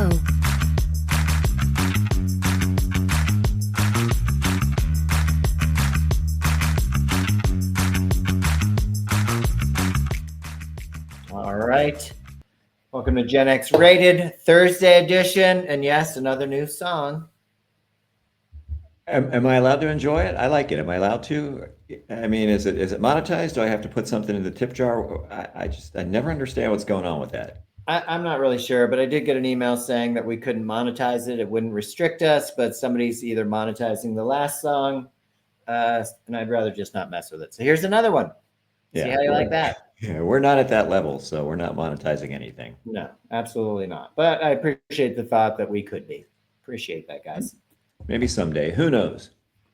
show. All right. Welcome to Gen X Rated Thursday edition. And yes, another new song. Am I allowed to enjoy it? I like it. Am I allowed to? I mean, is it monetized? Do I have to put something in the tip jar? I never understand what's going on with that. I'm not really sure, but I did get an email saying that we couldn't monetize it. It wouldn't restrict us, but somebody's either monetizing the last song, and I'd rather just not mess with it. So here's another one. See how you like that? Yeah, we're not at that level, so we're not monetizing anything. No, absolutely not. But I appreciate the thought that we could be. Appreciate that, guys. Maybe someday. Who knows?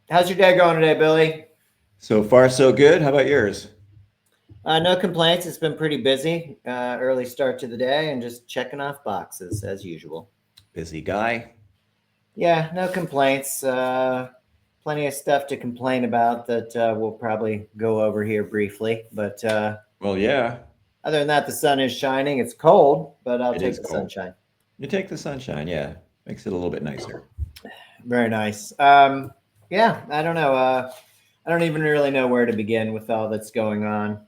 How's your day going today, Billy? So far, so good. How about yours? No complaints. It's been pretty busy. Early start to the day and just checking off boxes as usual. Busy guy. Yeah, no complaints. Plenty of stuff to complain about that we'll probably go over here briefly. But well, yeah. Other than that, the sun is shining. It's cold, but I'll take the sunshine. You take the sunshine, yeah. Makes it a little bit nicer. Very nice. Yeah, I don't know. I don't even really know where to begin with all that's going on.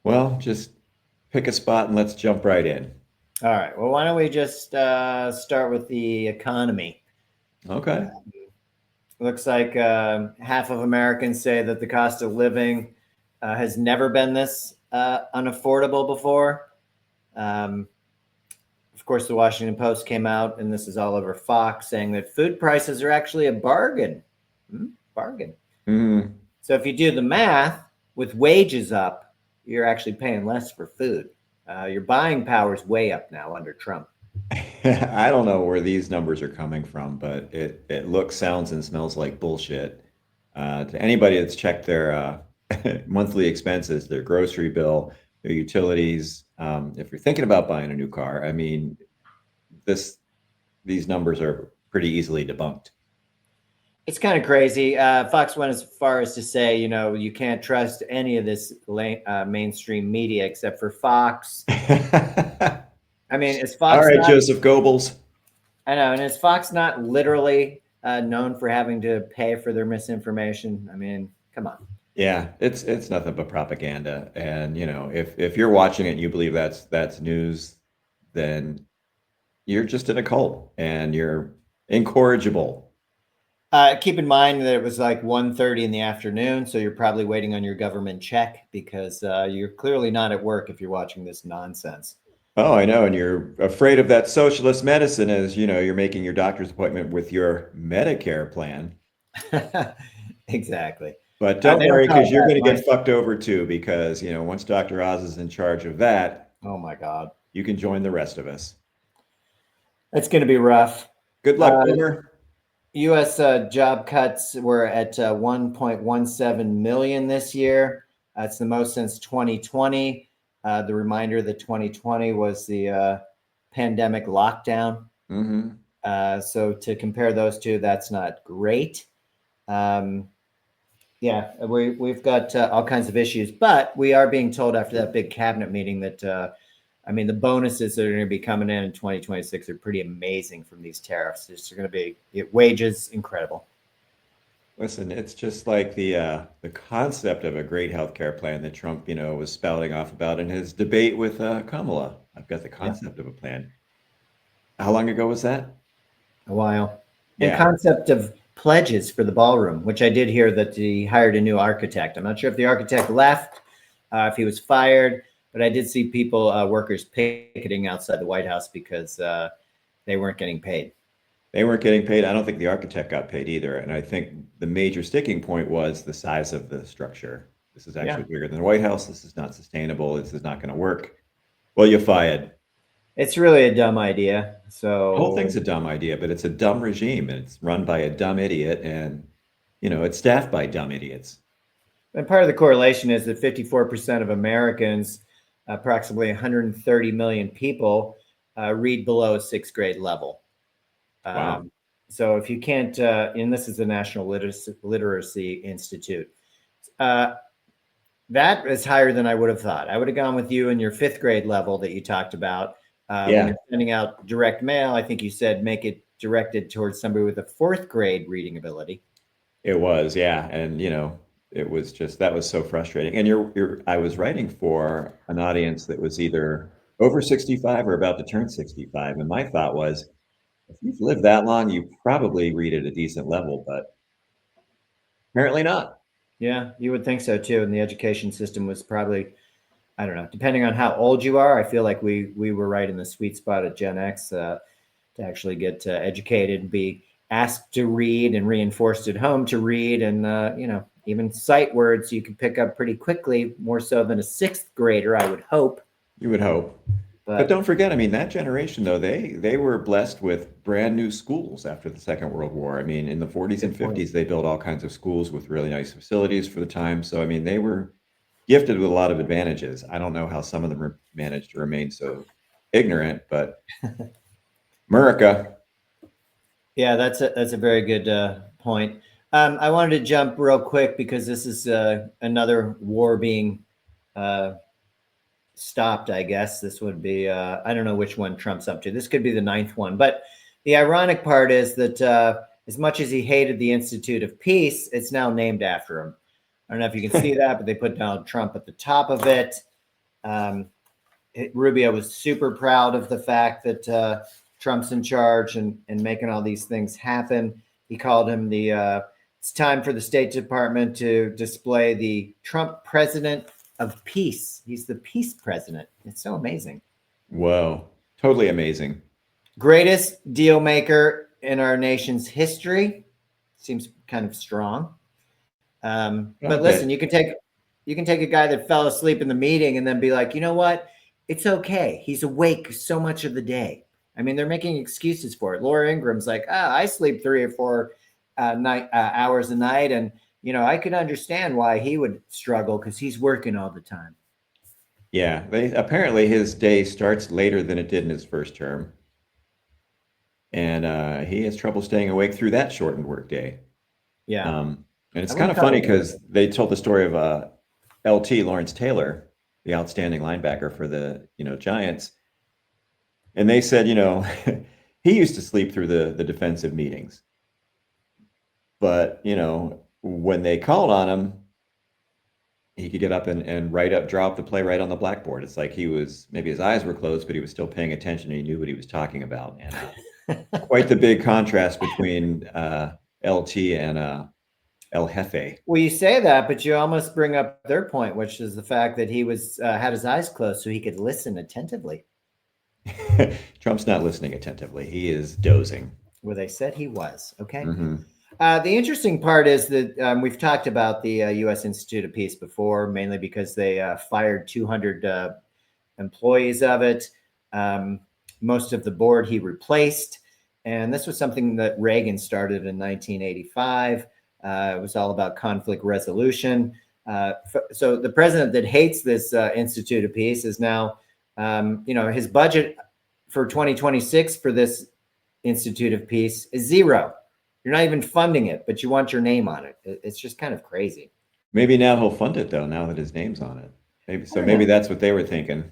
Well, just pick a spot and let's jump right in. All right. Well, why don't we just start with the economy? Okay. Looks like half of Americans say that the cost of living has never been this unaffordable before. Of course, the Washington Post came out, and this is all over Fox, saying that food prices are actually a bargain. Bargain. Mm. So if you do the math, with wages up, you're actually paying less for food. Your buying power is way up now under Trump. I don't know where these numbers are coming from, but it looks, sounds, and smells like bullshit. To anybody that's checked their monthly expenses, their grocery bill, their utilities, if you're thinking about buying a new car, I mean, these numbers are pretty easily debunked. It's kind of crazy. Fox went as far as to say, you can't trust any of this mainstream media except for Fox. I mean, is Fox? All right, Joseph Goebbels. I know, and is Fox not literally known for having to pay for their misinformation? I mean, come on. Yeah, it's nothing but propaganda, and if you're watching it and you believe that's news, then you're just in a cult and you're incorrigible. Keep in mind that it was like 1:30 in the afternoon, so you're probably waiting on your government check because you're clearly not at work if you're watching this nonsense. Oh, I know, and you're afraid of that socialist medicine as you're making your doctor's appointment with your Medicare plan. Exactly. But don't worry, because you're going to get fucked over too, because once Dr. Oz is in charge of that, oh my God, you can join the rest of us. It's going to be rough. Good luck, Boomer. U.S. Job cuts were at 1.17 million this year. It's the most since 2020. The reminder that 2020 was the pandemic lockdown. Mm-hmm. So to compare those two, that's not great. Yeah, we've got all kinds of issues, but we are being told after that big cabinet meeting that, the bonuses that are going to be coming in 2026 are pretty amazing from these tariffs. It's going to be wages incredible. Listen, it's just like the concept of a great healthcare plan that Trump, was spouting off about in his debate with Kamala. I've got the concept of a plan. How long ago was that? A while. Yeah. And concept of pledges for the ballroom, which I did hear that he hired a new architect. I'm not sure if the architect left, if he was fired, but I did see people, workers picketing outside the White House because they weren't getting paid. They weren't getting paid. I don't think the architect got paid either. And I think the major sticking point was the size of the structure. This is actually bigger than the White House. This is not sustainable. This is not going to work. Well, you're fired. It's really a dumb idea. So the whole thing's a dumb idea, but it's a dumb regime and it's run by a dumb idiot and, it's staffed by dumb idiots. And part of the correlation is that 54% of Americans, approximately 130 million people, read below 6th grade level. Wow. So if you can't, and this is the National Literacy Institute, That is higher than I would have thought. I would have gone with you in your 5th grade level that you talked about. When Yeah, you're sending out direct mail, I think you said make it directed towards somebody with a 4th grade reading ability. it was. Yeah, and it was just that was so frustrating. And I was writing for an audience that was either over 65 or about to turn 65, and my thought was, if you've lived that long, you probably read at a decent level, but apparently not. Yeah, you would think so too. And the education system was probably, I don't know, depending on how old you are. I feel like we were right in the sweet spot at Gen X to actually get educated and be asked to read and reinforced at home to read, and even sight words you can pick up pretty quickly, more so than a 6th grader, I would hope. You would hope. But But don't forget, I mean, that generation though, they were blessed with brand new schools after the Second World War. I mean, in the 40s and good point. 50s, they built all kinds of schools with really nice facilities for the time. So, I mean, they were gifted with a lot of advantages. I don't know how some of them managed to remain so ignorant, but America. Yeah, that's a very good point. I wanted to jump real quick because this is another war being uh, stopped. I guess this would be I don't know which one Trump's up to. This could be the 9th one. But the ironic part is that as much as he hated the Institute of Peace, it's now named after him. I don't know if you can see that, but they put Donald Trump at the top of it. Um, Rubio was super proud of the fact that Trump's in charge and making all these things happen. He called him it's time for the State Department to display the Trump President of Peace. He's the peace president. It's so amazing. Whoa, totally amazing. Greatest deal maker in our nation's history. Seems kind of strong. But listen, Okay. you can take a guy that fell asleep in the meeting and then be like, you know what? It's okay. He's awake so much of the day. I mean, they're making excuses for it. Laura Ingram's like, I sleep 3 or 4 hours a night, and I could understand why he would struggle because he's working all the time. Yeah, apparently his day starts later than it did in his first term, and he has trouble staying awake through that shortened workday. Yeah, And I it's kind wouldn't of call funny it. because they told the story of LT Lawrence Taylor, the outstanding linebacker for the Giants, and they said he used to sleep through the defensive meetings, but when they called on him, he could get up and draw up the play right on the blackboard. It's like he was maybe his eyes were closed, but he was still paying attention. And he knew what he was talking about, and quite the big contrast between LT and El Jefe. Well, you say that, but you almost bring up their point, which is the fact that he was had his eyes closed so he could listen attentively. Trump's not listening attentively. He is dozing. Well, they said he was. Okay. Hmm. The interesting part is that we've talked about the U.S. Institute of Peace before, mainly because they fired 200 employees of it. Most of the board he replaced. And this was something that Reagan started in 1985. It was all about conflict resolution. So the president that hates this Institute of Peace is now, his budget for 2026 for this Institute of Peace is zero. You're not even funding it, but you want your name on it. It's just kind of crazy. Maybe now he'll fund it though. Now that his name's on it, maybe that's what they were thinking.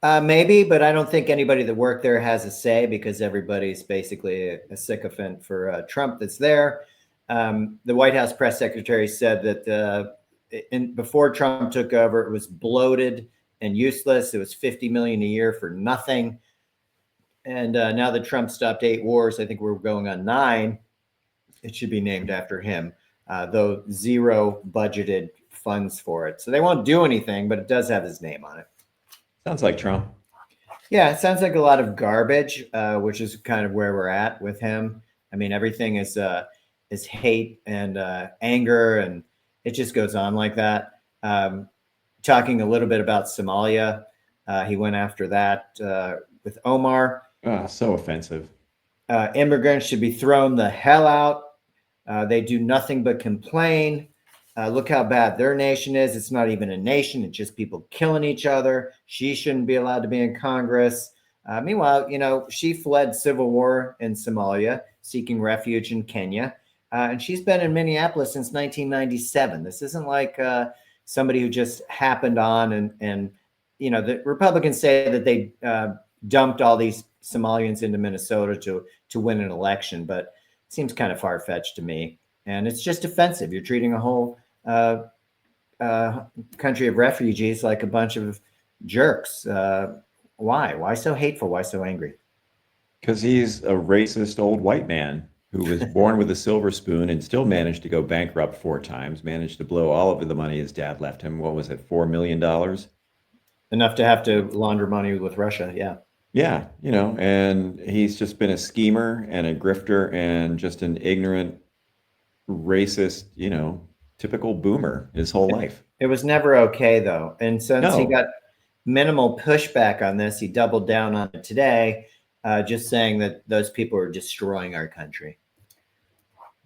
Maybe, but I don't think anybody that worked there has a say because everybody's basically a sycophant for Trump that's there. The White House press secretary said that before Trump took over, it was bloated and useless. It was $50 million a year for nothing. And now that Trump stopped 8 wars, I think we're going on 9. It should be named after him, though zero budgeted funds for it. So they won't do anything, but it does have his name on it. Sounds like Trump. Yeah, it sounds like a lot of garbage, which is kind of where we're at with him. I mean, everything is hate and anger, and it just goes on like that. Talking a little bit about Somalia, he went after that with Omar. So offensive. Immigrants should be thrown the hell out. They do nothing but complain. Look how bad their nation is. It's not even a nation. It's just people killing each other. She shouldn't be allowed to be in Congress. Meanwhile, she fled civil war in Somalia, seeking refuge in Kenya. And she's been in Minneapolis since 1997. This isn't like, somebody who just happened on, and the Republicans say that they dumped all these Somalians into Minnesota to win an election, but it seems kind of far-fetched to me. And it's just offensive. You're treating a whole country of refugees like a bunch of jerks. Why so hateful? Why so angry? Because he's a racist old white man who was born with a silver spoon and still managed to go bankrupt 4 times, managed to blow all of the money his dad left him. What was it, $4 million? Enough to have to launder money with Russia. Yeah. Yeah, and he's just been a schemer and a grifter and just an ignorant, racist, typical boomer his whole life. It was never okay, though. And since he got minimal pushback on this, he doubled down on it today, just saying that those people are destroying our country.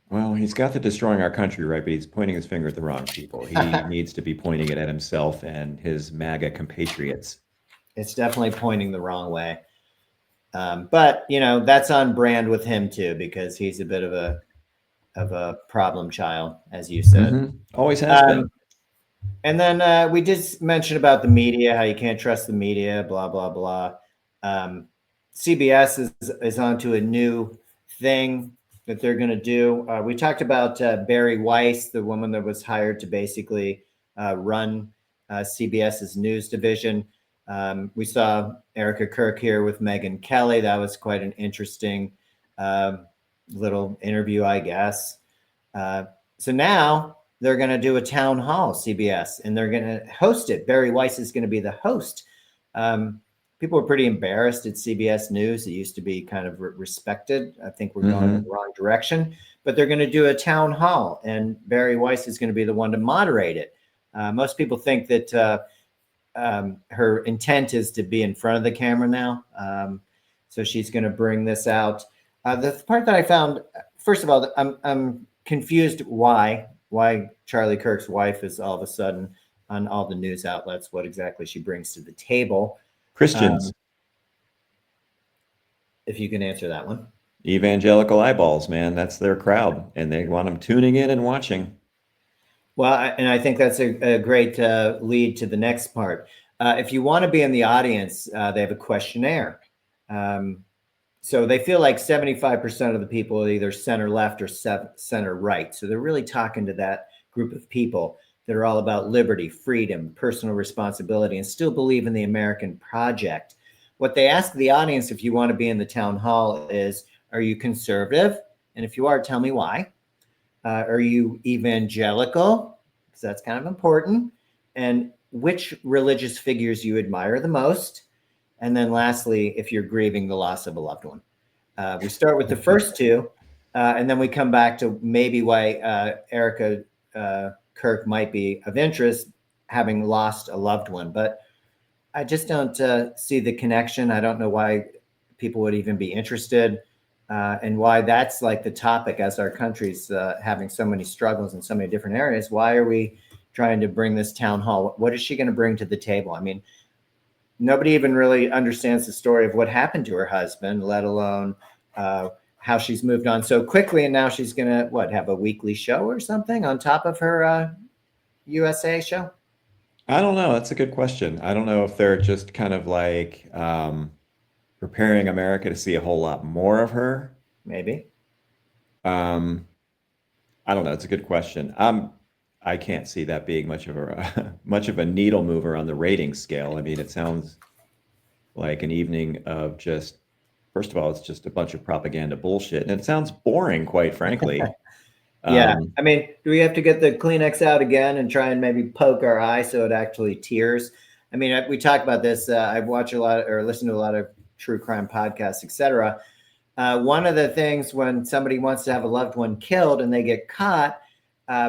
Well, he's got the destroying our country right, but he's pointing his finger at the wrong people. He needs to be pointing it at himself and his MAGA compatriots. It's definitely pointing the wrong way. But, that's on brand with him, too, because he's a bit of a problem child, as you said. Mm-hmm. Always has been. And then we did mention about the media, how you can't trust the media, blah, blah, blah. CBS is onto a new thing that they're going to do. We talked about Barry Weiss, the woman that was hired to basically run CBS's news division. We saw Erika Kirk here with Megyn Kelly. That was quite an interesting little interview, I guess. So now they're going to do a town hall, CBS, and they're going to host it. Barry Weiss is going to be the host. People were pretty embarrassed at CBS News. It used to be kind of respected. I think we're going in the wrong direction. But they're going to do a town hall, and Barry Weiss is going to be the one to moderate it. Most people think that her intent is to be in front of the camera now. So she's going to bring this out. The part that I found, first of all, I'm confused why Charlie Kirk's wife is all of a sudden on all the news outlets, what exactly she brings to the table. Christians. If you can answer that one. Evangelical eyeballs, man. That's their crowd, and they want them tuning in and watching. Well, and I think that's a great lead to the next part. If you want to be in the audience, they have a questionnaire. So they feel like 75% of the people are either center left or center right. So they're really talking to that group of people that are all about liberty, freedom, personal responsibility, and still believe in the American project. What they ask the audience, if you want to be in the town hall, is, are you conservative? And if you are, tell me why. Are you evangelical? Because that's kind of important. And which religious figures you admire the most. And then lastly, if you're grieving the loss of a loved one. We start with the first two, and then we come back to maybe why Erika Kirk might be of interest, having lost a loved one. But I just don't see the connection. I don't know why people would even be interested, and why that's like the topic as our country's having so many struggles in so many different areas. Why are we trying to bring this town hall? What is she going to bring to the table? I mean, nobody even really understands the story of what happened to her husband, let alone how she's moved on so quickly. And now she's going to, have a weekly show or something on top of her USA show? I don't know. That's a good question. I don't know if they're just kind of like preparing America to see a whole lot more of her. Maybe. I don't know. It's a good question. I can't see that being much of a needle mover on the rating scale. I mean, it sounds like an evening of just, first of all, it's just a bunch of propaganda bullshit, and it sounds boring, quite frankly. Yeah. I mean, do we have to get the Kleenex out again and try and maybe poke our eye so it actually tears? I mean, we talk about this. I watch a lot or listen to a lot of true crime podcasts, etc. One of the things when somebody wants to have a loved one killed and they get caught,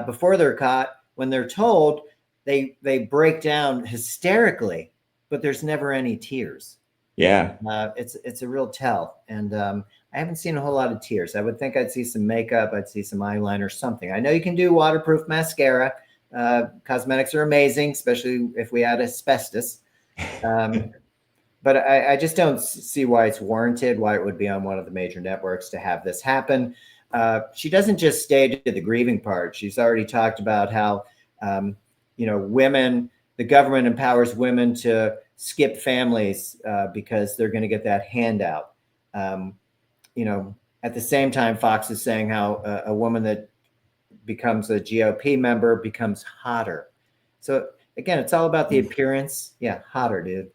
before they're caught, when they're told, they break down hysterically, but there's never any tears. Yeah. It's a real tell. And I haven't seen a whole lot of tears. I would think I'd see some makeup. I'd see some eyeliner, something. I know you can do waterproof mascara. Cosmetics are amazing, especially if we add asbestos. But I just don't see why it's warranted, why it would be on one of the major networks to have this happen. She doesn't just stay to the grieving part. She's already talked about how women, the government empowers women to skip families because they're going to get that handout. At the same time, Fox is saying how a woman that becomes a GOP member becomes hotter. So again, it's all about the appearance. Yeah, hotter, dude.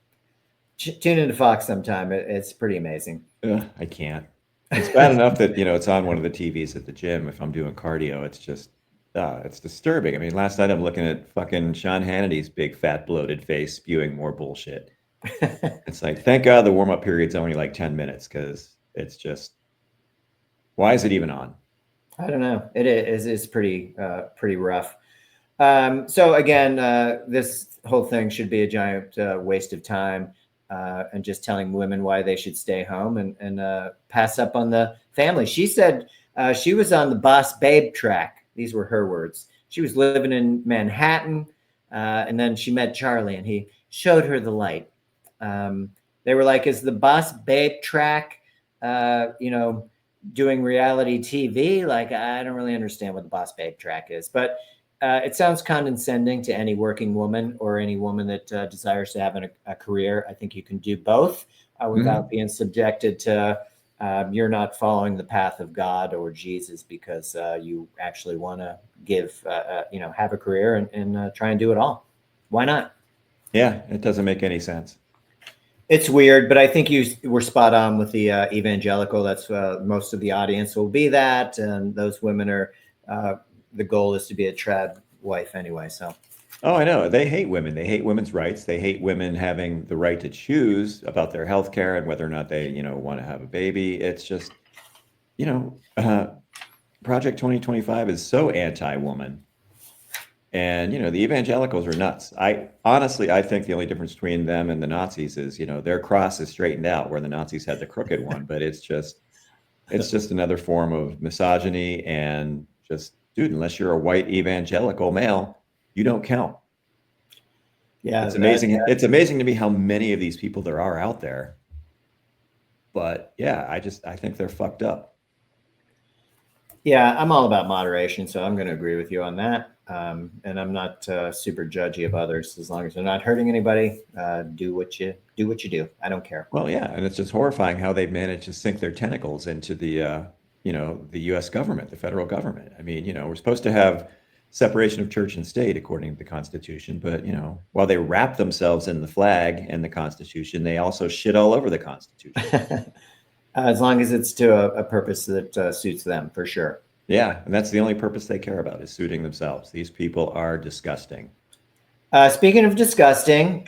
Tune into Fox sometime. It's pretty amazing. I can't. It's bad enough that it's on one of the TVs at the gym if I'm doing cardio. It's just it's disturbing. I mean, last night I'm looking at fucking Sean Hannity's big fat bloated face spewing more bullshit. It's like, thank God the warm-up period's only like 10 minutes, because it's just, why is it even on? I don't know. It's pretty rough. So again, this whole thing should be a giant waste of time, and just telling women why they should stay home and pass up on the family. She said she was on the Boss Babe track. These were her words. She was living in Manhattan, and then she met Charlie, and he showed her the light. They were like, is the Boss Babe track, doing reality TV? Like, I don't really understand what the Boss Babe track is, but it sounds condescending to any working woman or any woman that desires to have a career. I think you can do both without being subjected to you're not following the path of God or Jesus because you actually want to have a career and try and do it all. Why not? Yeah, it doesn't make any sense. It's weird, but I think you were spot on with the evangelical. That's most of the audience will be that, and those women are. The goal is to be a trad wife anyway. So. Oh, I know. They hate women. They hate women's rights. They hate women having the right to choose about their health care and whether or not they, want to have a baby. It's just, Project 2025 is so anti-woman. And, the evangelicals are nuts. I think the only difference between them and the Nazis is, their cross is straightened out where the Nazis had the crooked one. But it's just another form of misogyny and just, dude, unless you're a white evangelical male, you don't count. Yeah. It's amazing. It's amazing to me how many of these people there are out there. But yeah, I think they're fucked up. Yeah, I'm all about moderation, so I'm going to agree with you on that. And I'm not super judgy of others as long as they're not hurting anybody. Do what you do. I don't care. Well, yeah, and it's just horrifying how they've managed to sink their tentacles into the U.S. government, the federal government. I mean, we're supposed to have separation of church and state according to the Constitution, but while they wrap themselves in the flag and the Constitution, they also shit all over the Constitution. As long as it's to a purpose that suits them, for sure. Yeah, and that's the only purpose they care about, is suiting themselves. These people are disgusting. Speaking of disgusting,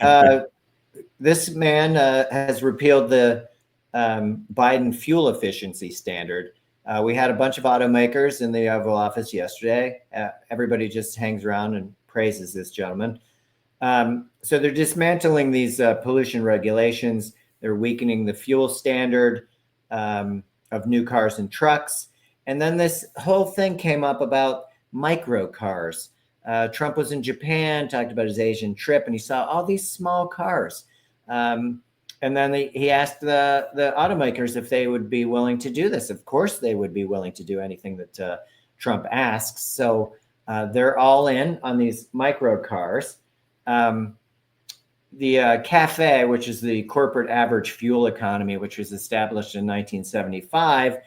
this man has repealed the Biden fuel efficiency standard. We had a bunch of automakers in the Oval Office yesterday. Everybody just hangs around and praises this gentleman. So they're dismantling these pollution regulations. They're weakening the fuel standard of new cars and trucks. And then this whole thing came up about micro cars. Trump was in Japan, talked about his Asian trip, and he saw all these small cars. And then he asked the automakers if they would be willing to do this. Of course, they would be willing to do anything that Trump asks. So they're all in on these micro cars. The CAFE, which is the corporate average fuel economy, which was established in 1975,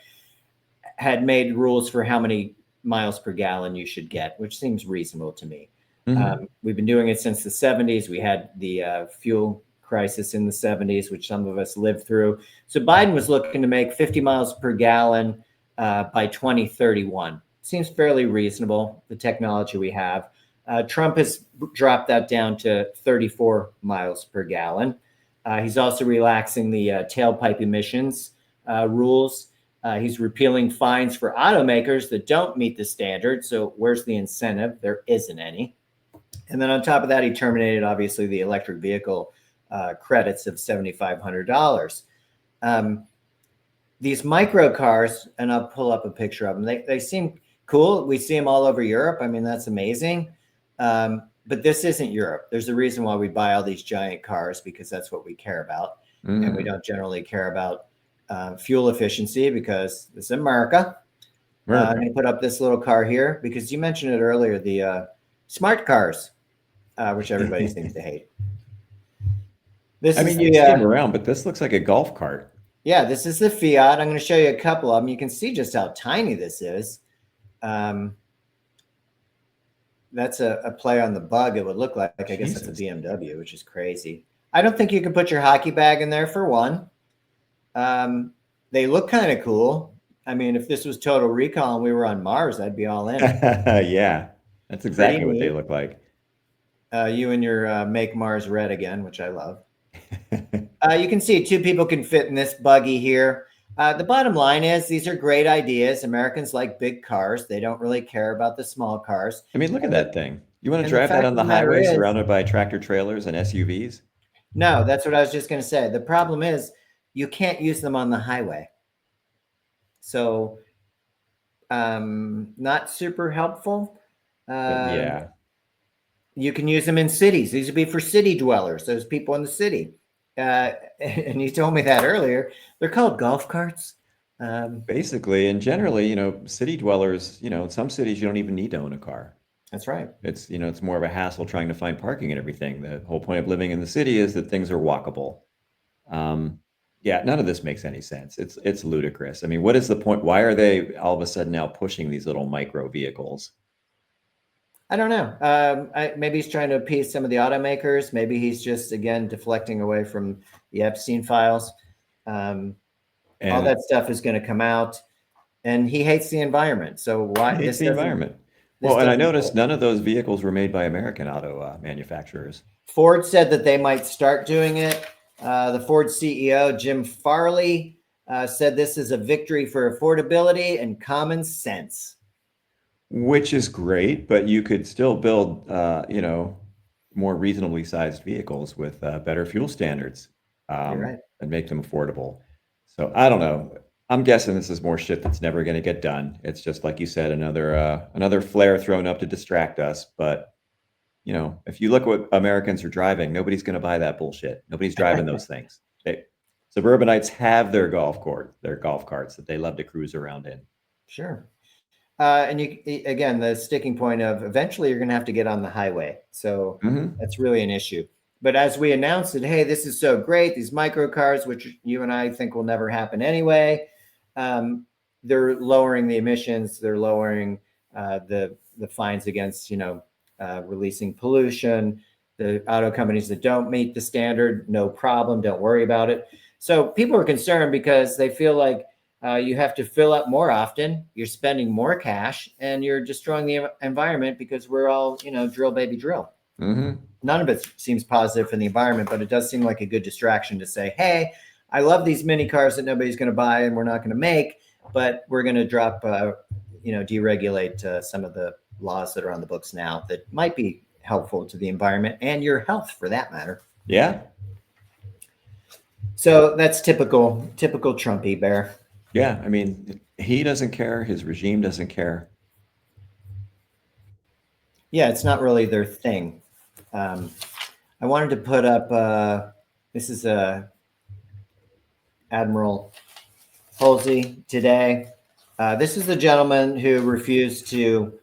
had made rules for how many miles per gallon you should get, which seems reasonable to me. Mm-hmm. We've been doing it since the 70s. We had the fuel crisis in the 70s, which some of us lived through. So Biden was looking to make 50 miles per gallon by 2031. Seems fairly reasonable, the technology we have. Trump has dropped that down to 34 miles per gallon. He's also relaxing the tailpipe emissions rules. He's repealing fines for automakers that don't meet the standard. So where's the incentive? There isn't any. And then on top of that, he terminated, obviously, the electric vehicle credits of $7,500. These micro cars, and I'll pull up a picture of them. They seem cool. We see them all over Europe. I mean, that's amazing. But this isn't Europe. There's a reason why we buy all these giant cars, because that's what we care about. Mm-hmm. And we don't generally care about fuel efficiency because this is America. I'm going to put up this little car here because you mentioned it earlier, the smart cars. which everybody seems to hate. This I is mean, you see them around, but this looks like a golf cart. Yeah, this is the Fiat. I'm going to show you a couple of them. You can see just how tiny this is. That's a play on the bug. It would look like, I guess that's a BMW, which is crazy. I don't think you can put your hockey bag in there for one. They look kind of cool. I mean, if this was Total Recall and we were on Mars, I'd be all in. Yeah, that's exactly what they look like. You and your Make Mars Red again, which I love. You can see two people can fit in this buggy here. The bottom line is these are great ideas. Americans like big cars. They don't really care about the small cars. I mean, look at that thing. You want to drive that on the highway surrounded by tractor trailers and SUVs? No, that's what I was just going to say. The problem is you can't use them on the highway. So not super helpful. Yeah. You can use them in cities. These would be for city dwellers, those people in the city. And you told me that earlier. They're called golf carts. Basically, and generally, city dwellers, in some cities, you don't even need to own a car. That's right. It's, it's more of a hassle trying to find parking and everything. The whole point of living in the city is that things are walkable. Yeah, none of this makes any sense. It's ludicrous. I mean, what is the point? Why are they all of a sudden now pushing these little micro vehicles? I don't know. Maybe he's trying to appease some of the automakers. Maybe he's just, again, deflecting away from the Epstein files. All that stuff is going to come out. And he hates the environment. So why? He hates the environment. Well, and I noticed none of those vehicles were made by American auto manufacturers. Ford said that they might start doing it. The Ford CEO, Jim Farley, said this is a victory for affordability and common sense. Which is great, but you could still build, more reasonably sized vehicles with better fuel standards and make them affordable. So I don't know. I'm guessing this is more shit that's never going to get done. It's just like you said, another flare thrown up to distract us. But if you look at what Americans are driving, nobody's going to buy that bullshit. Nobody's driving those things. Suburbanites have their golf carts that they love to cruise around in. Sure. And again, the sticking point of eventually you're going to have to get on the highway. So that's really an issue. But as we announced it, hey, this is so great. These micro cars, which you and I think will never happen anyway, they're lowering the emissions. They're lowering the fines against, releasing pollution. The auto companies that don't meet the standard, no problem. Don't worry about it. So people are concerned because they feel like you have to fill up more often. You're spending more cash and you're destroying the environment because we're all, drill, baby, drill. None of it seems positive for the environment, but it does seem like a good distraction to say, hey, I love these mini cars that nobody's going to buy and we're not going to make, but we're going to drop, deregulate some of the laws that are on the books now that might be helpful to the environment and your health for that matter. Yeah. So that's typical Trumpy bear. Yeah. I mean, he doesn't care. His regime doesn't care. Yeah, it's not really their thing. I wanted to put up, this is Admiral Holsey today. This is the gentleman who refused to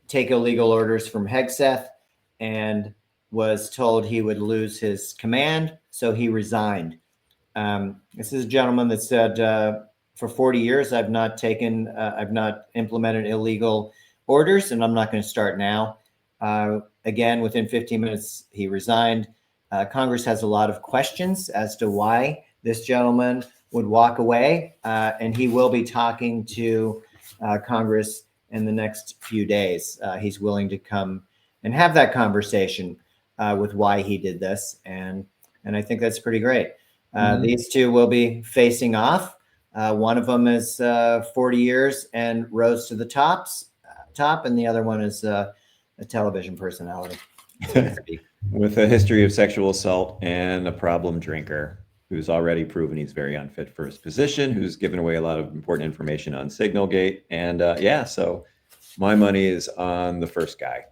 take illegal orders from Hegseth and was told he would lose his command, so he resigned. This is a gentleman that said, for 40 years, I've not implemented illegal orders, and I'm not going to start now. Again, within 15 minutes, he resigned. Congress has a lot of questions as to why this gentleman would walk away, and he will be talking to Congress in the next few days. He's willing to come and have that conversation with why he did this, and I think that's pretty great. These two will be facing off. One of them is 40 years and rose to the top, and the other one is a television personality. With a history of sexual assault and a problem drinker who's already proven he's very unfit for his position, who's given away a lot of important information on Signalgate. And so my money is on the first guy.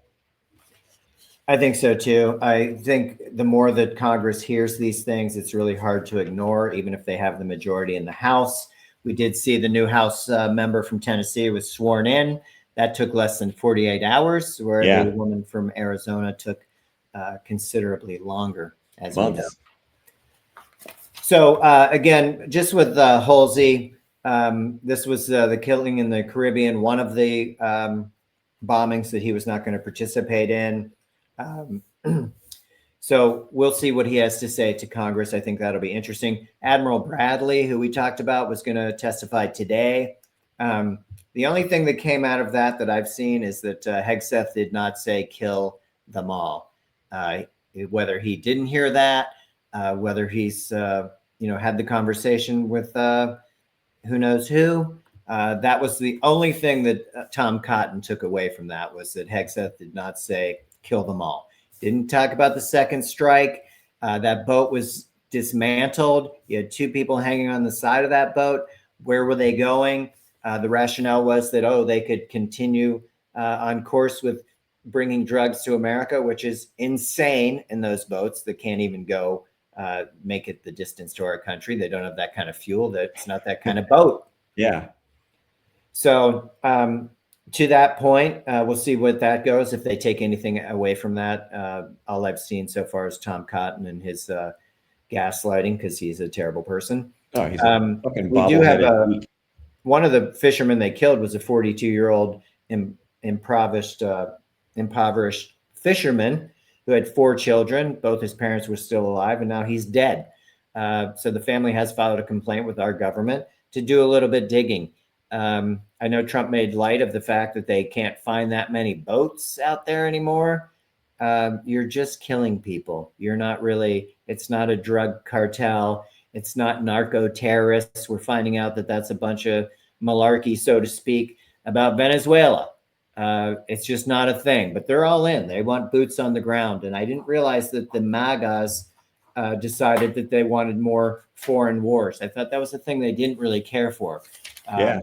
I think so too. I think the more that Congress hears these things, it's really hard to ignore, even if they have the majority in the House. We did see the new House member from Tennessee was sworn in. That took less than 48 hours, where Yeah. the woman from Arizona took considerably longer, as we know. Months. So again, just with Holsey, this was the killing in the Caribbean, one of the bombings that he was not going to participate in. So we'll see what he has to say to Congress. I think that'll be interesting. Admiral Bradley, who we talked about, was going to testify today. The only thing that came out of that I've seen is that Hegseth did not say kill them all. Whether he didn't hear that, whether he's had the conversation with who knows who. That was the only thing that Tom Cotton took away from that, was that Hegseth did not say kill them all. Didn't talk about the second strike. That boat was dismantled. You had 2 people hanging on the side of that boat. Where were they going? The rationale was that, they could continue on course with bringing drugs to America, which is insane in those boats that can't even go make it the distance to our country. They don't have that kind of fuel. That's not that kind of boat. Yeah. So to that point, we'll see what that goes. If they take anything away from that, all I've seen so far is Tom Cotton and his gaslighting, because he's a terrible person. Oh, he's a fucking we do have bobbleheaded one of the fishermen they killed was a 42-year-old impoverished fisherman who had 4 children. Both his parents were still alive, and now he's dead. So the family has filed a complaint with our government to do a little bit digging. I know Trump made light of the fact that they can't find that many boats out there anymore. You're just killing people. You're not really, it's not a drug cartel. It's not narco terrorists. We're finding out that that's a bunch of malarkey, so to speak, about Venezuela. It's just not a thing, but they're all in. They want boots on the ground. And I didn't realize that the MAGAs decided that they wanted more foreign wars. I thought that was the thing they didn't really care for. Yeah.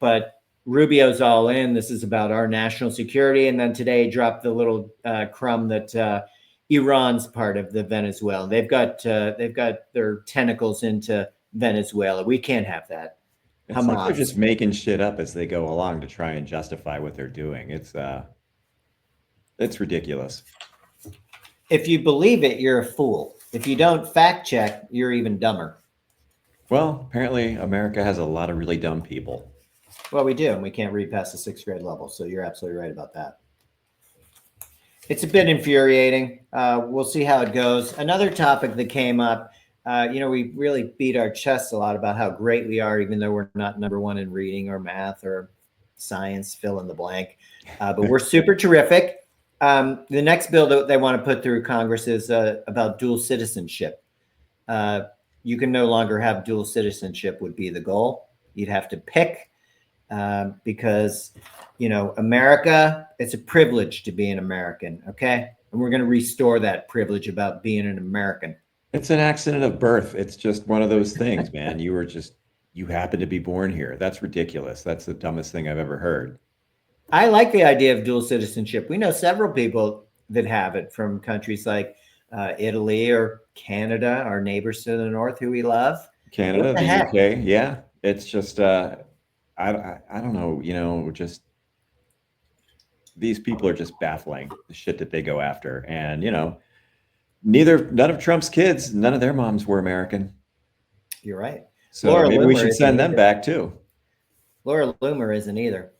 But Rubio's all in. This is about our national security. And then today dropped the little crumb that Iran's part of the Venezuela. They've got their tentacles into Venezuela. We can't have that. It's like they're just making shit up as they go along to try and justify what they're doing. It's ridiculous. If you believe it, you're a fool. If you don't fact check, you're even dumber. Well, apparently America has a lot of really dumb people. Well, we do, and we can't read past the 6th grade level. So you're absolutely right about that. It's a bit infuriating. We'll see how it goes. Another topic that came up, we really beat our chests a lot about how great we are, even though we're not #1 in reading or math or science, fill in the blank. But we're super terrific. The next bill that they want to put through Congress is about dual citizenship. You can no longer have dual citizenship would be the goal. You'd have to pick because, America, it's a privilege to be an American, okay? And we're going to restore that privilege about being an American. It's an accident of birth. It's just one of those things, man. You happen to be born here. That's ridiculous. That's the dumbest thing I've ever heard. I like the idea of dual citizenship. We know several people that have it from countries like Italy or Canada, our neighbors to the north who we love. Canada, the UK. Yeah. It's just, I don't know, just these people are just baffling, the shit that they go after. And, none of Trump's kids, none of their moms were American. You're right. So Laura maybe Loomer we should send them back too. Laura Loomer isn't either.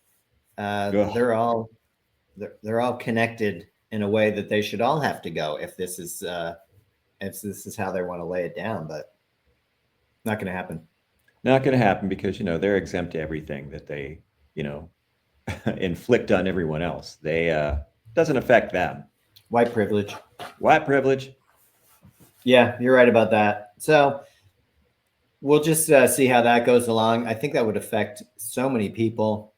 They're all connected in a way that they should all have to go if this is how they want to lay it down, but not going to happen. Not going to happen because, they're exempt to everything that they, inflict on everyone else. They doesn't affect them. White privilege. White privilege. Yeah, you're right about that. So we'll just see how that goes along. I think that would affect so many people.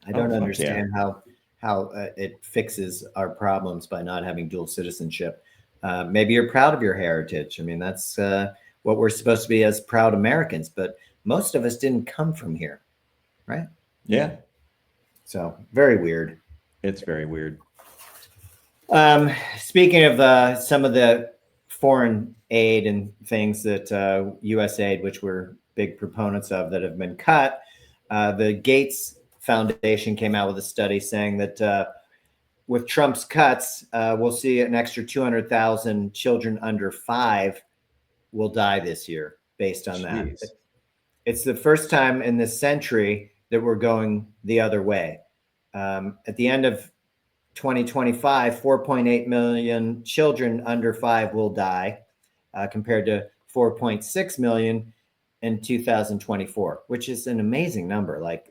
I don't understand how it fixes our problems by not having dual citizenship. Maybe you're proud of your heritage. I mean, that's what we're supposed to be as proud Americans, but most of us didn't come from here, right? Yeah. So very weird. It's very weird. Speaking of some of the foreign aid and things that U.S. aid, which we're big proponents of, that have been cut, the Gates Foundation came out with a study saying that with Trump's cuts, we'll see an extra 200,000 children under 5 will die this year based on Jeez. that. It's the first time in this century that we're going the other way. At the end of 2025, 4.8 million children under 5 will die, compared to 4.6 million in 2024, which is an amazing number, like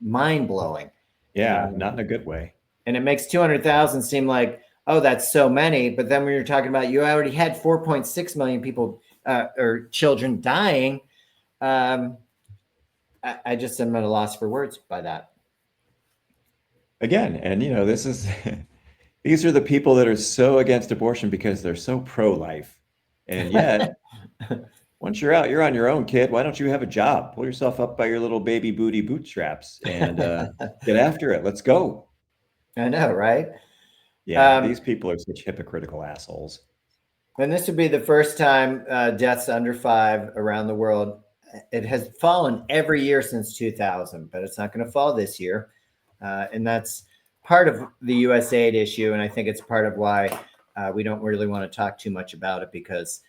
mind blowing. Yeah, not in a good way. And it makes 200,000 seem like, oh, that's so many. But then when you're talking about, you already had 4.6 million people or children dying. I just am at a loss for words by that. Again, and this is these are the people that are so against abortion because they're so pro-life. And yet, once you're out, you're on your own, kid. Why don't you have a job? Pull yourself up by your little baby booty bootstraps and get after it. Let's go. I know, right? Yeah, these people are such hypocritical assholes. And this would be the first time deaths under 5 around the world. It has fallen every year since 2000, but it's not going to fall this year. And that's part of the USAID issue. And I think it's part of why we don't really want to talk too much about it, because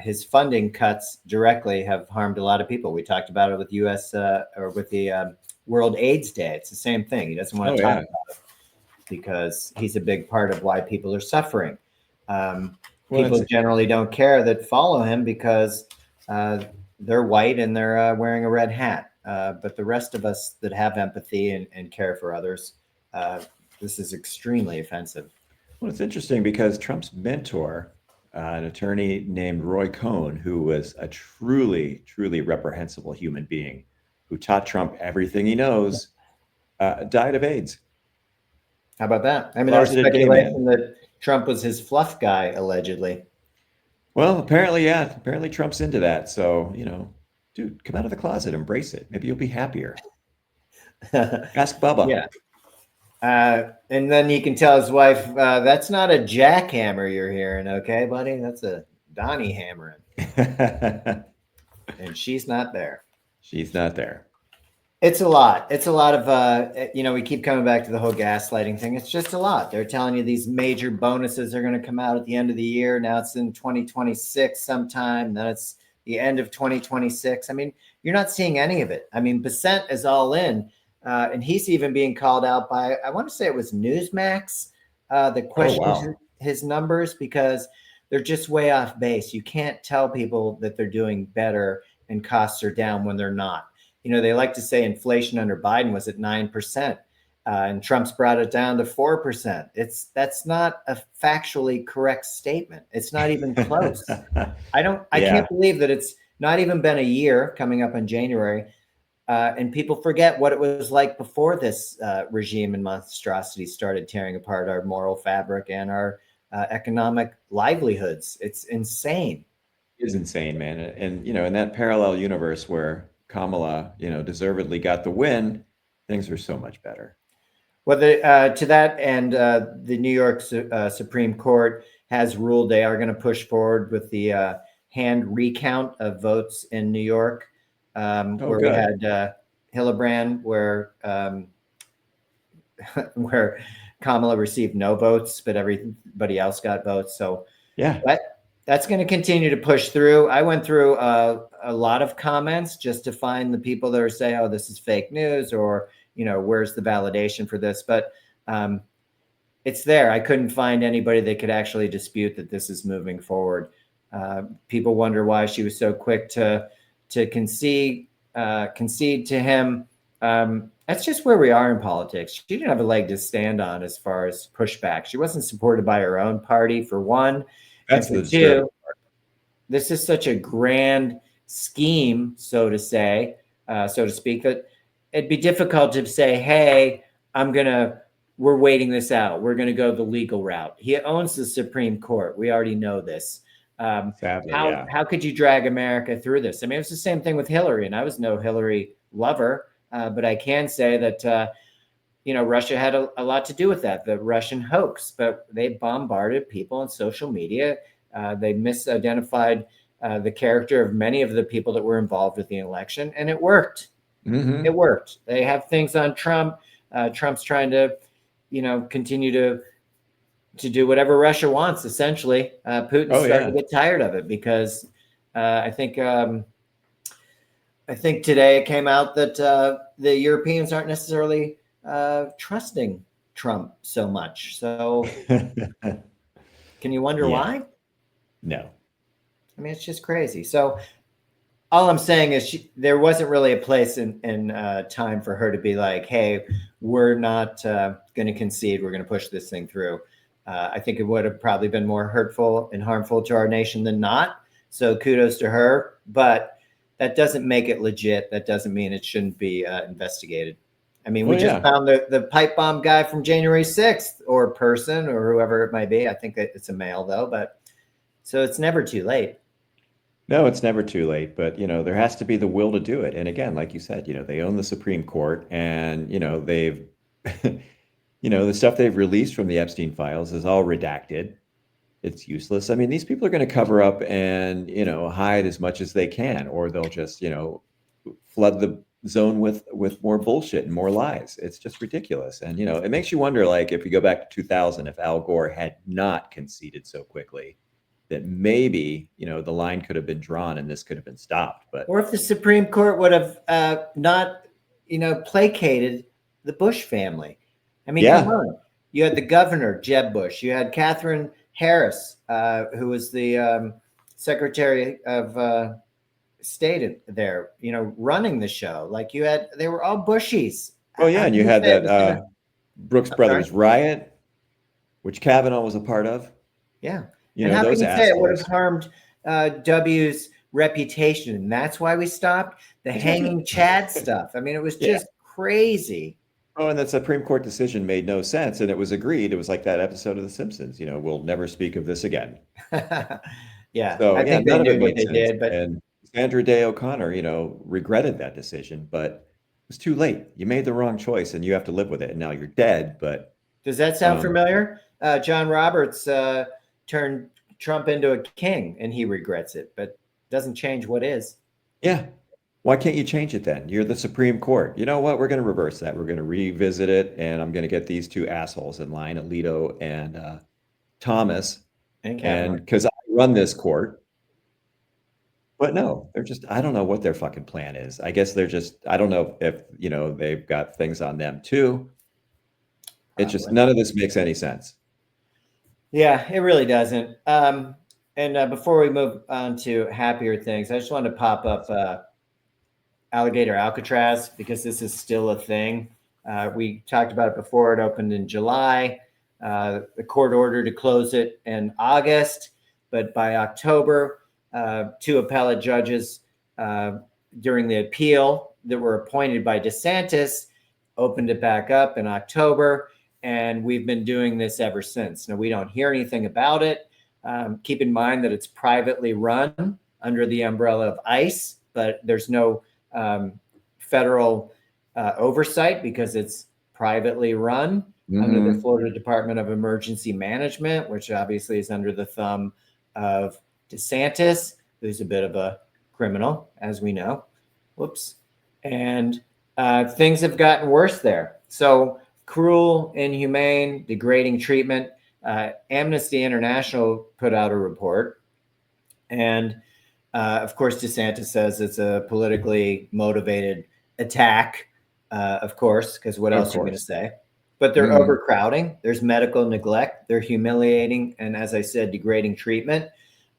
his funding cuts directly have harmed a lot of people. We talked about it with or with the World AIDS Day. It's the same thing. He doesn't want to talk about it because he's a big part of why people are suffering. People generally don't care that follow him because they're white and they're wearing a red hat. But the rest of us that have empathy and care for others, this is extremely offensive. Well, it's interesting because Trump's mentor, an attorney named Roy Cohn, who was a truly, truly reprehensible human being who taught Trump everything he knows, died of AIDS. How about that? I mean, there was speculation that Trump was his fluff guy, allegedly. Well, apparently, yeah. Apparently Trump's into that. So, dude, come out of the closet, embrace it. Maybe you'll be happier. Ask Bubba. Yeah. And then he can tell his wife, that's not a jackhammer you're hearing, okay, buddy? That's a Donnie hammering. And she's not there. She's not there. It's a lot. It's a lot of, we keep coming back to the whole gaslighting thing. It's just a lot. They're telling you these major bonuses are going to come out at the end of the year. Now it's in 2026 sometime. Then it's the end of 2026. I mean, you're not seeing any of it. I mean, Basent is all in. And he's even being called out by, I want to say it was Newsmax, that questions his numbers because they're just way off base. You can't tell people that they're doing better and costs are down when they're not. They like to say inflation under Biden was at 9%, and Trump's brought it down to 4%. That's not a factually correct statement. It's not even close. I can't believe that it's not even been a year coming up in January. And people forget what it was like before this regime and monstrosity started tearing apart our moral fabric and our economic livelihoods. It's insane. It is insane, man. And, in that parallel universe where Kamala, deservedly got the win, things are so much better. Well, to that end, the New York Supreme Court has ruled they are going to push forward with the hand recount of votes in New York. Where we had Hildebrand, where Kamala received no votes, but everybody else got votes. So yeah, that's going to continue to push through. I went through a lot of comments just to find the people that are saying, "Oh, this is fake news," or where's the validation for this? But it's there. I couldn't find anybody that could actually dispute that this is moving forward. People wonder why she was so quick to concede to him. That's just where we are in politics. She didn't have a leg to stand on as far as pushback. She wasn't supported by her own party, for one. That's and for two, this is such a grand scheme, so to speak, that it'd be difficult to say, hey, we're waiting this out. We're going to go the legal route. He owns the Supreme Court. We already know this. Sadly, how could you drag America through this? I mean, it's the same thing with Hillary, and I was no Hillary lover, but I can say that Russia had a lot to do with that, the Russian hoax. But they bombarded people on social media. They misidentified the character of many of the people that were involved with the election, and it worked. It worked. They have things on Trump. Trump's trying to, continue to do whatever Russia wants. Essentially, Putin's starting to get tired of it because I think today it came out that the Europeans aren't necessarily trusting Trump so much. So, can you wonder why? No. I mean, it's just crazy. So, all I'm saying is there wasn't really a place in time for her to be like, hey, we're not going to concede. We're going to push this thing through. I think it would have probably been more hurtful and harmful to our nation than not. So kudos to her. But that doesn't make it legit. That doesn't mean it shouldn't be investigated. I mean, we just found the pipe bomb guy from January 6th or person or whoever it might be. I think that it's a male, though. But so it's never too late. No, it's never too late, but there has to be the will to do it. And again, like you said, they own the Supreme Court, and they've, the stuff they've released from the Epstein files is all redacted. It's useless. I mean, these people are going to cover up and hide as much as they can, or they'll just flood the zone with more bullshit and more lies. It's just ridiculous, and it makes you wonder, like, if you go back to 2000, if Al Gore had not conceded so quickly, that maybe, the line could have been drawn and this could have been stopped. Or if the Supreme Court would have not, placated the Bush family. I mean, come on. You had the governor, Jeb Bush. You had Catherine Harris, who was the Secretary of State there, running the show. Like they were all Bushies. Oh, yeah. And you had that Brooks Brothers riot, which Kavanaugh was a part of. Yeah. And how can you say it would have harmed W's reputation? And that's why we stopped the hanging Chad stuff. I mean, it was just crazy. Oh, and that Supreme Court decision made no sense. And it was agreed. It was like that episode of The Simpsons, we'll never speak of this again. Yeah. So, I think they knew what they did. And Sandra Day O'Connor, regretted that decision, but it was too late. You made the wrong choice and you have to live with it. And now you're dead. But does that sound familiar? John Roberts turned Trump into a king and he regrets it, but doesn't change what is. Yeah. Why can't you change it then? You're the Supreme Court. You know what? We're going to reverse that. We're going to revisit it. And I'm going to get these two assholes in line, Alito and Thomas. And because I run this court. But no, they're just, I don't know what their fucking plan is. I guess they're just, I don't know if, they've got things on them too. It's just, none of this makes any sense. Yeah, it really doesn't. And before we move on to happier things, I just wanted to pop up Alligator Alcatraz because this is still a thing. We talked about it before. It opened in July. The court ordered to close it in August, but by October, two appellate judges during the appeal that were appointed by DeSantis opened it back up in October. And we've been doing this ever since. Now, we don't hear anything about it. Keep in mind that it's privately run under the umbrella of ICE, but there's no federal oversight because it's privately run under the Florida Department of Emergency Management, which obviously is under the thumb of DeSantis, who's a bit of a criminal, as we know. Whoops. And things have gotten worse there. So cruel, inhumane, degrading treatment. Amnesty International put out a report. And of course, DeSantis says it's a politically motivated attack, of course, because what else are you going to say? But they're overcrowding. There's medical neglect. They're humiliating. And as I said, degrading treatment.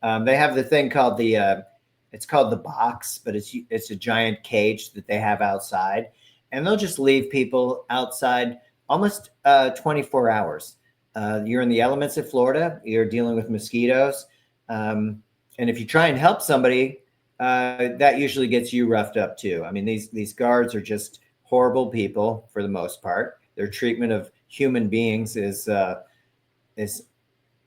They have the thing called it's called the box, but it's a giant cage that they have outside. And they'll just leave people outside almost 24 hours. You're in the elements of Florida. You're dealing with mosquitoes. And if you try and help somebody, that usually gets you roughed up too. I mean, these guards are just horrible people for the most part. Their treatment of human beings is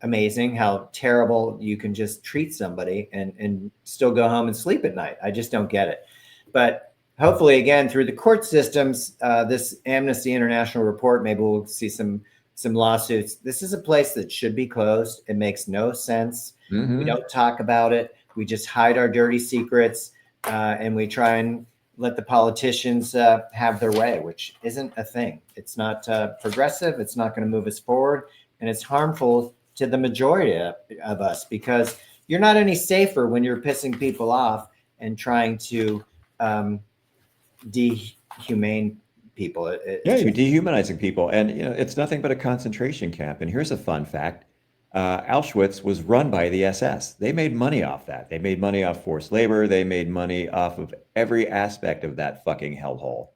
amazing. How terrible you can just treat somebody and still go home and sleep at night. I just don't get it. But hopefully, again, through the court systems, this Amnesty International report, maybe we'll see some lawsuits. This is a place that should be closed. It makes no sense. We don't talk about it. We just hide our dirty secrets, and we try and let the politicians have their way, which isn't a thing. It's not progressive. It's not going to move us forward, and it's harmful to the majority of us, because you're not any safer when you're pissing people off and trying to dehumane people. You're dehumanizing people, and it's nothing but a concentration camp. And here's a fun fact: Auschwitz was run by the SS. They made money off that. They made money off forced labor. They made money off of every aspect of that fucking hellhole.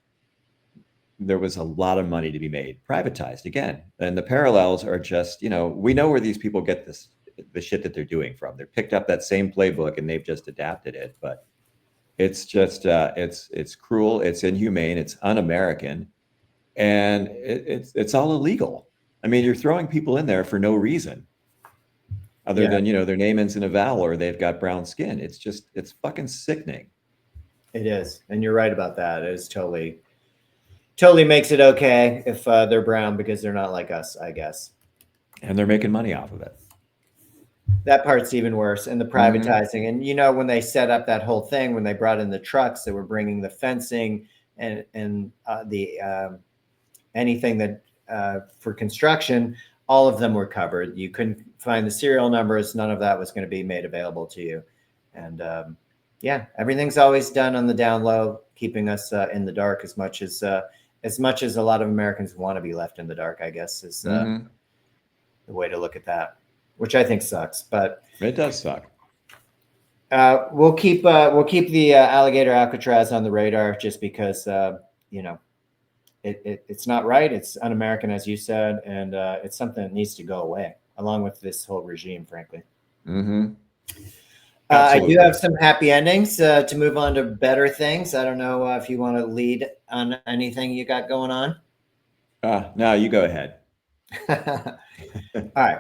There was a lot of money to be made, privatized again. And the parallels are just, we know where these people get the shit that they're doing from. They're picked up that same playbook and they've just adapted it. But it's just, it's cruel, it's inhumane, it's un-American, and it's all illegal. I mean, you're throwing people in there for no reason other than, their name ends in a vowel or they've got brown skin. It's fucking sickening. It is. And you're right about that. It is totally makes it okay if they're brown, because they're not like us, I guess. And they're making money off of it. That part's even worse. And the privatizing. And, when they set up that whole thing, when they brought in the trucks that were bringing the fencing and the anything that for construction, all of them were covered. You couldn't find the serial numbers. None of that was going to be made available to you. And everything's always done on the down low, keeping us in the dark as much as a lot of Americans want to be left in the dark, I guess, is the way to look at that, which I think sucks. But it does suck. We'll keep the Alligator Alcatraz on the radar, just because it's not right. It's un-American, as you said, and it's something that needs to go away, along with this whole regime, frankly. I do have some happy endings to move on to better things. I don't know if you want to lead on anything you got going on. No, you go ahead. All right.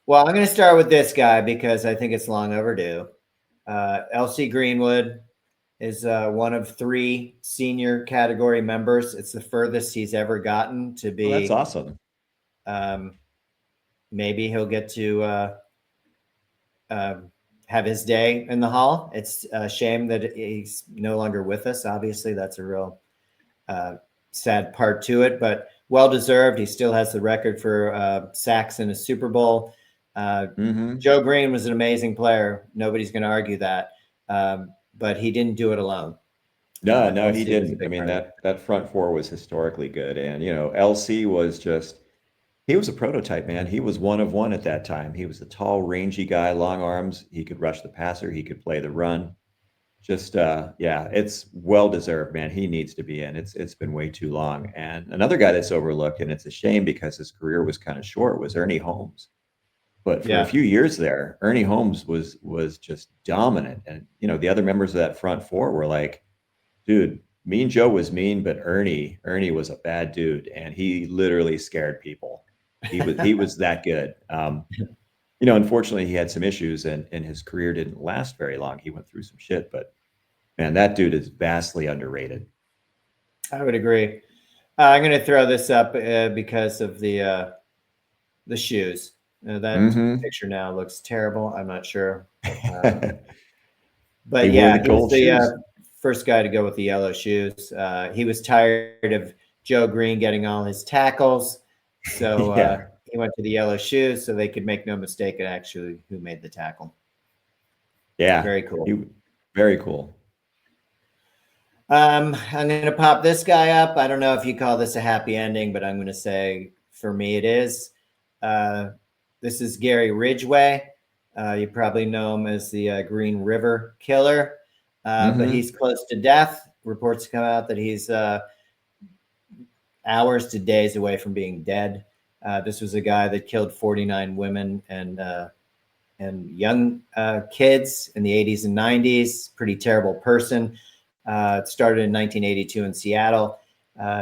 Well, I'm going to start with this guy because I think it's long overdue. LC Greenwood is one of 3 senior category members. It's the furthest he's ever gotten to be. Oh, that's awesome. Maybe he'll get to have his day in the hall. It's a shame that he's no longer with us. Obviously, that's a real sad part to it, but well-deserved. He still has the record for sacks in a Super Bowl. Joe Green was an amazing player. Nobody's going to argue that. But he didn't do it alone. No, he didn't. I mean, that front 4 was historically good. And, LC was he was a prototype, man. He was one of one at that time. He was a tall, rangy guy, long arms. He could rush the passer. He could play the run. Just, it's well-deserved, man. He needs to be in. It's been way too long. And another guy that's overlooked, and it's a shame because his career was kind of short, was Ernie Holmes. But for a few years there, Ernie Holmes was just dominant. And, the other members of that front 4 were like, dude, Mean Joe was mean, but Ernie was a bad dude. And he literally scared people. He was that good. Unfortunately, he had some issues and his career didn't last very long. He went through some shit, but man, that dude is vastly underrated. I would agree. I'm going to throw this up because of the shoes. That picture now looks terrible. I'm not sure. But he was the first guy to go with the yellow shoes. He was tired of Joe Green getting all his tackles. So he went to the yellow shoes so they could make no mistake at actually who made the tackle. Yeah. Very cool. Very cool. I'm going to pop this guy up. I don't know if you call this a happy ending, but I'm going to say for me it is. This is Gary Ridgway. You probably know him as the Green River Killer, but he's close to death. Reports come out that he's hours to days away from being dead. This was a guy that killed 49 women and young kids in the 80s and 90s. Pretty terrible person. It started in 1982 in Seattle.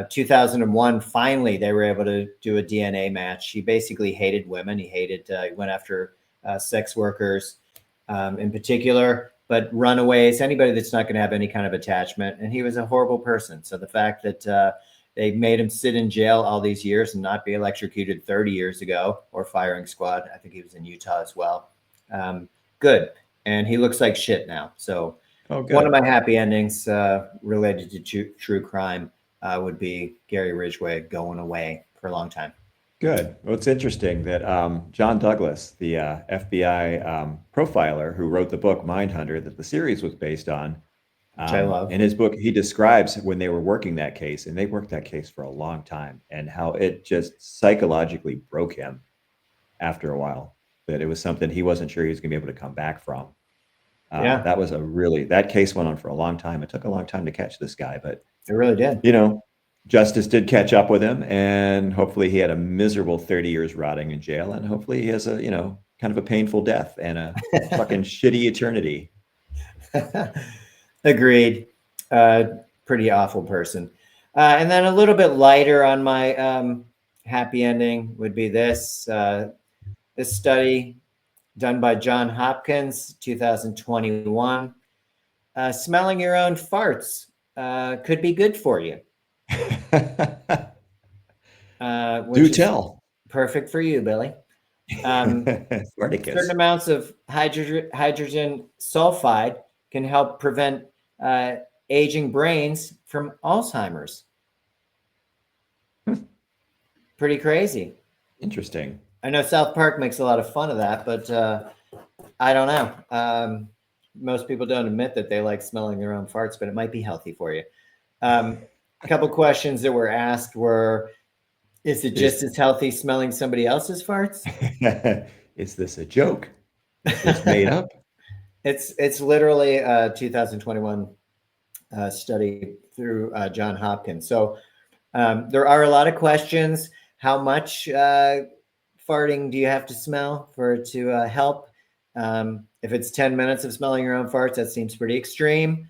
2001, finally, they were able to do a DNA match. He basically hated women. He went after sex workers in particular, but runaways, anybody that's not going to have any kind of attachment. And he was a horrible person. So the fact that they made him sit in jail all these years and not be electrocuted 30 years ago, or firing squad. I think he was in Utah as well. Good. And he looks like shit now. So Oh, one of good. my happy endings related to true crime would be Gary Ridgway going away for a long time. Good. Well, it's interesting that John Douglas, the FBI profiler who wrote the book Mindhunter that the series was based on, Which I love. in his book, he describes when they were working that case, and they worked that case for a long time, and how it just psychologically broke him after a while, that it was something he wasn't sure he was going to be able to come back from. Yeah. That case went on for a long time. It took a long time to catch this guy, but It really did. justice did catch up with him, and hopefully he had a miserable 30 years rotting in jail, and hopefully he has a, kind of a painful death and a fucking shitty eternity. Agreed. Pretty awful person. And then a little bit lighter on my happy ending would be this study done by Johns Hopkins, 2021. Smelling your own farts could be good for you. Do tell. Perfect for you, Billy. Certain amounts of hydrogen sulfide can help prevent aging brains from Alzheimer's. Pretty crazy. Interesting. I know South Park makes a lot of fun of that, but I don't know. Most people don't admit that they like smelling their own farts, but it might be healthy for you. A couple questions that were asked were, is it just as healthy smelling somebody else's farts? Is this a joke? Is this made up? It's literally a 2021 study through Johns Hopkins. So there are a lot of questions. How much farting do you have to smell for it to help? If it's 10 minutes of smelling your own farts, that seems pretty extreme.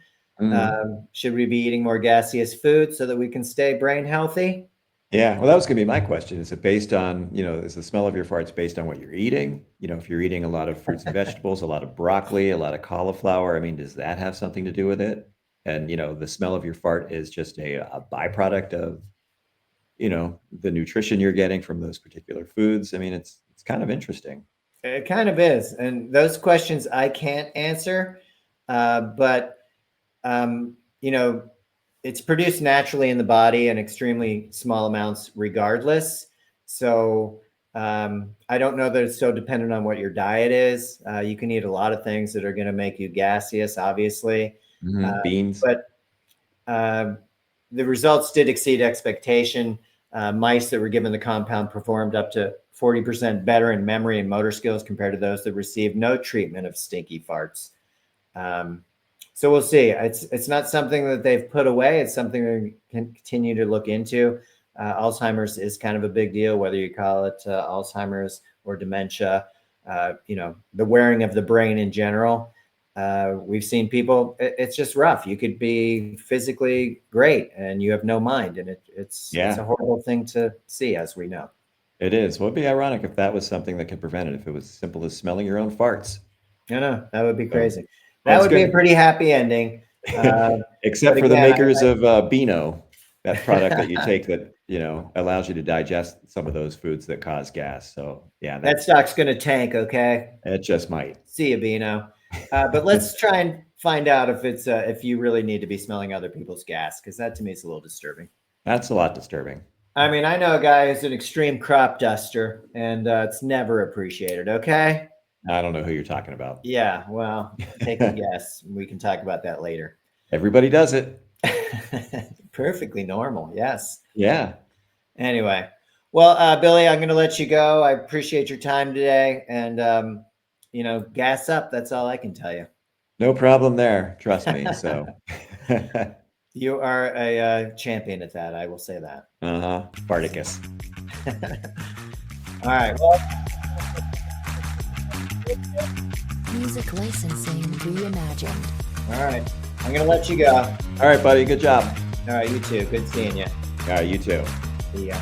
Should we be eating more gaseous food so that we can stay brain healthy? Yeah, well, that was going to be my question. Is it based on, is the smell of your farts based on what you're eating? If you're eating a lot of fruits and vegetables, a lot of broccoli, a lot of cauliflower, does that have something to do with it? And, the smell of your fart is just a byproduct of, the nutrition you're getting from those particular foods. It's kind of interesting. It kind of is. And those questions I can't answer, but, it's produced naturally in the body in extremely small amounts regardless. So I don't know that it's so dependent on what your diet is. You can eat a lot of things that are going to make you gaseous, obviously. Beans. But the results did exceed expectation. Mice that were given the compound performed up to 40% better in memory and motor skills compared to those that received no treatment of stinky farts. So we'll see. It's not something that they've put away. It's something we can continue to look into. Alzheimer's is kind of a big deal, whether you call it Alzheimer's or dementia. The wearing of the brain in general. We've seen people. It's just rough. You could be physically great and you have no mind, and it's a horrible thing to see, as we know. It is. Well, it'd be ironic if that was something that could prevent it. If it was as simple as smelling your own farts. I know, that would be crazy. That would be a pretty happy ending. Except for the makers of Beano, that product that you take that, allows you to digest some of those foods that cause gas. So yeah. That stock's going to tank, okay? It just might. See you, Beano. But let's try and find out if you really need to be smelling other people's gas, because that to me is a little disturbing. That's a lot disturbing. I know a guy who's an extreme crop duster, and it's never appreciated, okay? I don't know who you're talking about. Yeah, well, take a guess. We can talk about that later. Everybody does it. Perfectly normal, yes. Yeah. Anyway, well, Billy, I'm going to let you go. I appreciate your time today, and gas up. That's all I can tell you. No problem there. Trust me. So you are a champion at that. I will say that. Spartacus. All right. Well. Music licensing reimagined. All right. I'm going to let you go. All right, buddy. Good job. All right. You too. Good seeing you. All right. You too. See ya.